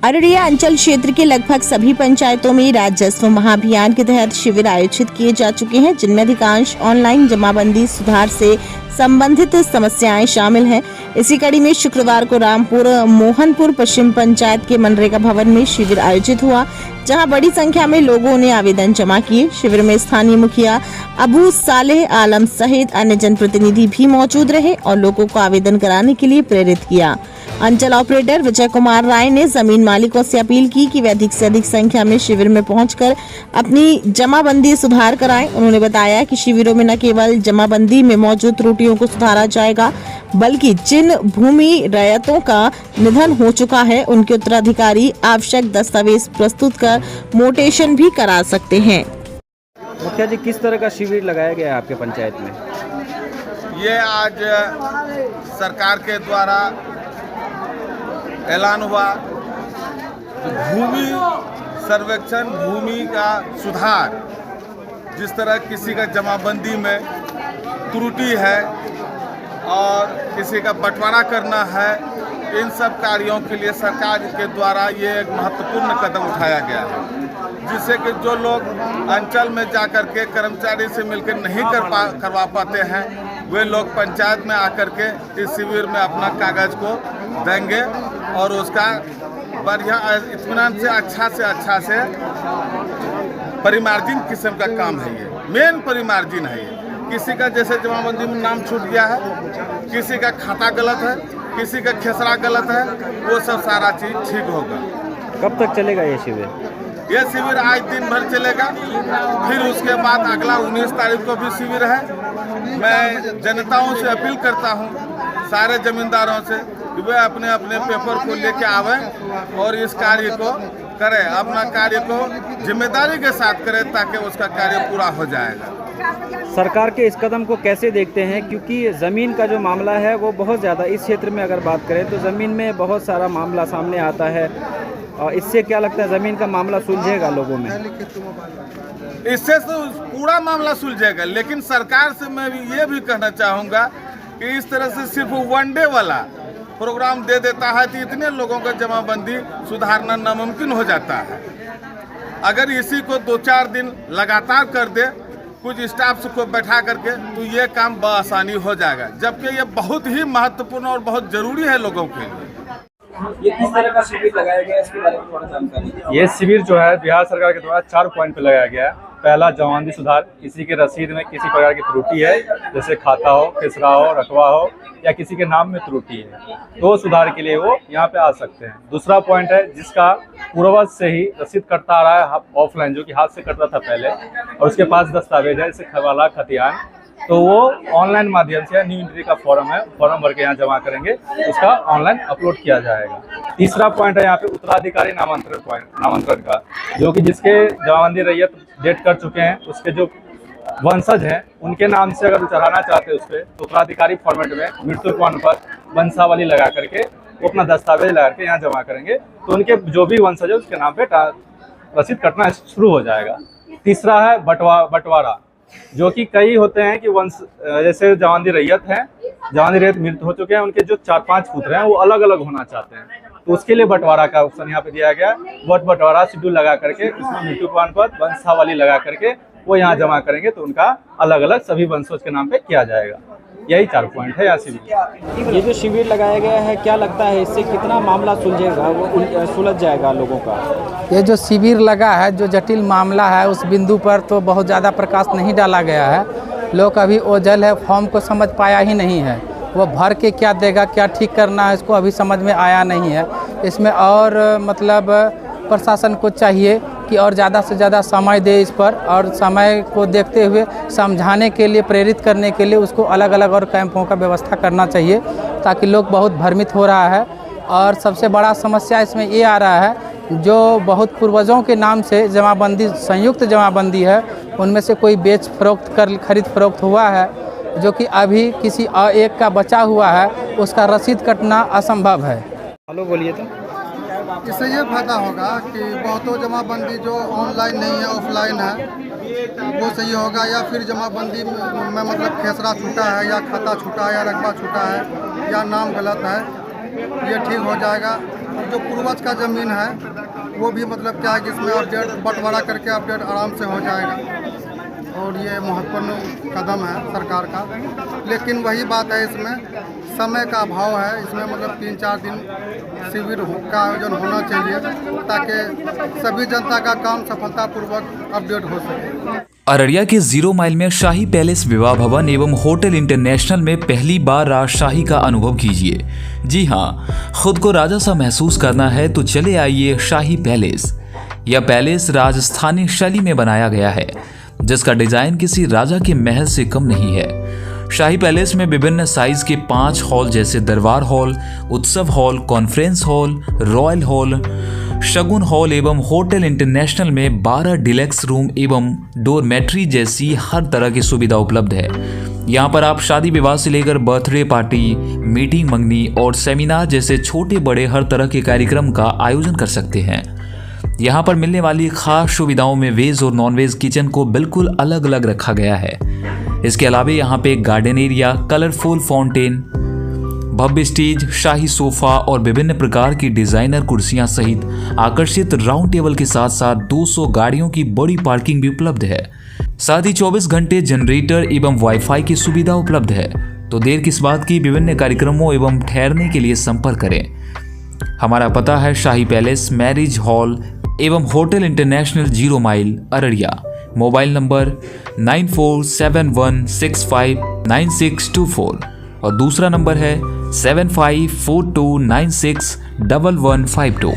अररिया अंचल क्षेत्र के लगभग सभी पंचायतों में राजस्व महाअभियान के तहत शिविर आयोजित किए जा चुके हैं, जिनमें अधिकांश ऑनलाइन जमाबंदी सुधार से संबंधित समस्याएं शामिल हैं। इसी कड़ी में शुक्रवार को रामपुर मोहनपुर पश्चिम पंचायत के मनरेगा भवन में शिविर आयोजित हुआ, जहां बड़ी संख्या में लोगों ने आवेदन जमा किए। शिविर में स्थानीय मुखिया अबू सालेह आलम सहित अन्य जनप्रतिनिधि भी मौजूद रहे और लोगों को आवेदन कराने के लिए प्रेरित किया। अंचल ऑपरेटर विजय कुमार राय ने जमीन मालिकों से अपील की कि वे अधिक से अधिक संख्या में शिविर में पहुंचकर अपनी जमाबंदी सुधार कराएं। उन्होंने बताया कि शिविरों में न केवल जमाबंदी में मौजूद त्रुटियों को सुधारा जाएगा, बल्कि जिन भूमि रैयतों का निधन हो चुका है उनके उत्तराधिकारी आवश्यक दस्तावेज प्रस्तुत कर मोटेशन भी करा सकते हैं। मुखिया जी, किस तरह का शिविर लगाया गया है आपके पंचायत में? ये आज सरकार के द्वारा ऐलान हुआ कि भूमि सर्वेक्षण, भूमि का सुधार, जिस तरह किसी का जमाबंदी में त्रुटि है और किसी का बंटवारा करना है, इन सब कार्यों के लिए सरकार के द्वारा ये एक महत्वपूर्ण कदम उठाया गया है, जिससे कि जो लोग अंचल में जाकर के कर्मचारी से मिलकर नहीं करवा पाते हैं, वे लोग पंचायत में आकर के इस शिविर में अपना कागज को देंगे और उसका बढ़िया इत्मीनान से अच्छा से परिमार्जिन किस्म का काम है। ये मेन परिमार्जिन है। ये किसी का जैसे जमाबंदी में नाम छूट गया है, किसी का खाता गलत है, किसी का खेसरा गलत है, वो सब सारा चीज़ ठीक होगा। कब तक चलेगा ये शिविर? ये शिविर आज दिन भर चलेगा, फिर उसके बाद अगला 19 तारीख को भी शिविर है। मैं जनताओं से अपील करता हूँ, सारे जमींदारों से, कि वे अपने अपने पेपर को लेके आवें और इस कार्य को करें, अपना कार्य को जिम्मेदारी के साथ करें, ताकि उसका कार्य पूरा हो जाएगा। सरकार के इस कदम को कैसे देखते हैं? क्योंकि ज़मीन का जो मामला है वो बहुत ज़्यादा, इस क्षेत्र में अगर बात करें तो ज़मीन में बहुत सारा मामला सामने आता है, और इससे क्या लगता है ज़मीन का मामला सुलझेगा लोगों में? इससे तो पूरा मामला सुलझेगा, लेकिन सरकार से मैं भी ये भी कहना चाहूँगा कि इस तरह से सिर्फ वन डे वाला प्रोग्राम दे देता है तो इतने लोगों का जमाबंदी सुधारना नामुमकिन हो जाता है। अगर इसी को 2-4 दिन लगातार कर दे, कुछ स्टाफ को बैठा करके, तो ये काम बआसानी हो जाएगा, जबकि ये बहुत ही महत्वपूर्ण और बहुत जरूरी है लोगों के लिए। ये किस तरह का शिविर लगाया गया है, इसके बारे में थोड़ा जानकारी दीजिए। ये शिविर जो है बिहार सरकार के द्वारा 4 पॉइंट पे लगाया गया है। पहला, जमाबंदी सुधार। किसी के रसीद में किसी प्रकार की त्रुटि है, जैसे खाता हो, खेसरा हो, रकबा हो, या किसी के नाम में त्रुटि है, तो सुधार के लिए वो यहाँ पे आ सकते हैं। दूसरा पॉइंट है, जिसका पूर्वज से ही रसीद कटता आ रहा है ऑफलाइन, जो कि हाथ से कटता था पहले, और उसके पास दस्तावेज है, जैसे खवाला, खतियान, तो वो ऑनलाइन माध्यम से, न्यू एंट्री का फॉर्म है, फॉर्म भर के यहाँ जमा करेंगे, उसका ऑनलाइन अपलोड किया जाएगा। तीसरा पॉइंट है यहाँ पे उत्तराधिकारी नामांतरण का, जो कि जिसके जमाबंदी रैयत डेट कर चुके हैं, उसके जो वंशज हैं उनके नाम से अगर चढ़ाना चाहते हैं उस पर, तो उत्तराधिकारी फॉर्मेट में मृत्यु प्रमाण पत्र, वंशावली लगा करके वो अपना दस्तावेज लगा के यहाँ जमा करेंगे, तो उनके जो भी वंशज है उसके नाम पे रसीद कटना शुरू हो जाएगा। तीसरा है बंटवारा, जो कि कई होते हैं कि वंश, जैसे जमाबंदी रैयत है, जमाबंदी रैयत मृत हो चुके हैं, उनके जो 4-5 पुत्र हैं वो अलग अलग होना चाहते हैं, तो उसके लिए बंटवारा का ऑप्शन यहाँ पे दिया गया। बंटवारा शेड्यूल लगा करके उसमें मृत्यु प्रमाण पत्र, वंशावली लगा करके वो यहाँ जमा करेंगे, तो उनका अलग अलग सभी वंशज के नाम पे किया जाएगा। यही 4 पॉइंट है यहाँ शिविर। ये जो शिविर लगाया गया है, क्या लगता है इससे कितना मामला सुलझेगा, वो सुलझ जाएगा लोगों का? ये जो शिविर लगा है, जो जटिल मामला है, उस बिंदु पर तो बहुत ज़्यादा प्रकाश नहीं डाला गया है। लोग अभी ओझल है, फॉर्म को समझ पाया ही नहीं है, वो भर के क्या देगा, क्या ठीक करना है, इसको अभी समझ में आया नहीं है। इसमें और मतलब प्रशासन को चाहिए कि और ज़्यादा से ज़्यादा समय दे इस पर, और समय को देखते हुए समझाने के लिए, प्रेरित करने के लिए उसको अलग अलग और कैंपों का व्यवस्था करना चाहिए, ताकि लोग बहुत भ्रमित हो रहा है। और सबसे बड़ा समस्या इसमें ये आ रहा है, जो बहुत पूर्वजों के नाम से जमाबंदी, संयुक्त जमाबंदी है, उनमें से कोई बेच फरोख्त कर खरीद फरोख्त हुआ है, जो कि अभी किसी एक का बचा हुआ है, उसका रसीद कटना असंभव है। हेलो, बोलिए। तो इससे ये फायदा होगा कि बहुतों जमाबंदी जो ऑनलाइन नहीं है, ऑफलाइन है, वो सही होगा, या फिर जमाबंदी में मतलब खेसरा छूटा है, या खाता छूटा है, या रकबा छूटा है, या नाम गलत है, ये ठीक हो जाएगा। और जो पूर्वज का ज़मीन है वो भी मतलब क्या है कि इसमें अपडेट बंटवारा करके अपडेट आराम से हो जाएगा और ये महत्वपूर्ण कदम है सरकार का। लेकिन वही बात है, इसमें समय का अभाव है। इसमें मतलब 3-4 दिन शिविर का आयोजन होना चाहिए ताकि सभी जनता का काम सफलतापूर्वक अपडेट हो सके। अररिया के 0 माइल में शाही पैलेस विवाह भवन एवं होटल इंटरनेशनल में पहली बार राजशाही का अनुभव कीजिए। जी हाँ, खुद को राजा सा महसूस करना है तो चले आइए शाही पैलेस। यह पैलेस राजस्थानी शैली में बनाया गया है, जिसका डिजाइन किसी राजा के महल से कम नहीं है। शाही पैलेस में विभिन्न साइज के 5 हॉल जैसे Darbar hall, Utsav hall, conference hall, royal hall, Shagun hall एवं होटल इंटरनेशनल में 12 डिलक्स रूम एवं डोरमेट्री जैसी हर तरह की सुविधा उपलब्ध है। यहाँ पर आप शादी विवाह से लेकर बर्थडे पार्टी, मीटिंग मंगनी और सेमिनार जैसे छोटे बड़े हर तरह के कार्यक्रम का आयोजन कर सकते हैं। यहाँ पर मिलने वाली खास सुविधाओं में वेज और नॉन वेज किचन को बिल्कुल अलग अलग रखा गया है। इसके अलावा यहाँ पे गार्डन एरिया, कलरफुल फाउंटेन, भव्य स्टेज, शाही सोफा और विभिन्न प्रकार की डिजाइनर कुर्सियां सहित आकर्षित राउंड टेबल के साथ साथ 200 गाड़ियों की बड़ी पार्किंग भी उपलब्ध है। साथ ही 24 घंटे जनरेटर एवं वाईफाई की सुविधा उपलब्ध है। तो देर किस बात की, विभिन्न कार्यक्रमों एवं ठहरने के लिए संपर्क करें। हमारा पता है शाही पैलेस, मैरिज हॉल एवं hotel international 0 mile, Araria. Mobile number 9471659624 और दूसरा नंबर है 7542961152।